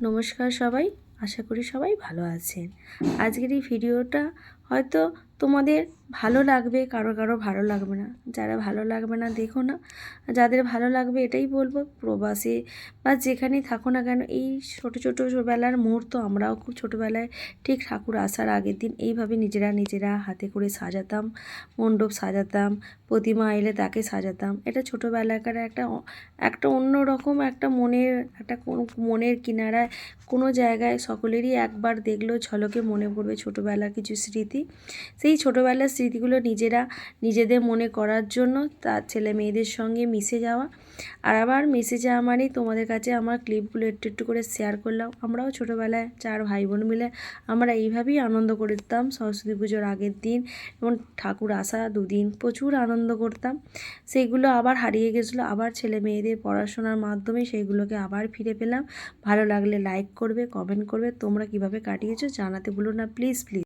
নমস্কার সবাই, আশা করি সবাই ভালো আছেন। আজকের এই ভিডিওটা হয়তো তোমাদের ভালো লাগবে, কারো কারো ভালো লাগবে না। যারা ভালো লাগবে না দেখো না, যাদের ভালো লাগবে এটাই বলবো, প্রবাসে বা যেখানেই থাকো না কেন, এই ছোটো ছোটোবেলার মুহূর্ত আমরাও খুব ছোটোবেলায় ঠিক ঠাকুর আসার আগের দিন এইভাবে নিজেরা হাতে করে সাজাতাম, মণ্ডপ সাজাতাম, প্রতিমা এলে তাকে সাজাতাম। এটা ছোটোবেলাকার একটা অন্যরকম একটা মনের কিনারায় কোনো জায়গায় সকলেরই একবার দেখলেও ঝলকে মনে পড়বে ছোটোবেলার কিছু স্মৃতি। সেই ছোটোবেলার স্মৃতিগুলো নিজেদের মনে করার জন্য তার ছেলে মেয়েদের সঙ্গে মিশে যাওয়া। আর আবার মিশে যাওয়া মানেই তোমাদের কাছে আমার ক্লিপগুলো একটু একটু করে শেয়ার করলাম। আমরাও ছোটোবেলায় 4 ভাই বোন মিলে আমরা এইভাবেই আনন্দ করতাম সরস্বতী পুজোর আগের দিন এবং ঠাকুর আসা 2 দিন প্রচুর আনন্দ করতাম। সেইগুলো আবার হারিয়ে গেছিলো, আবার ছেলে মেয়েদের পড়াশোনার মাধ্যমে সেইগুলোকে আবার ফিরে পেলাম। ভালো লাগলে লাইক করবে, কমেন্ট করবে, তোমরা কিভাবে কাটিয়েছো জানাতে ভুলো না প্লিজ।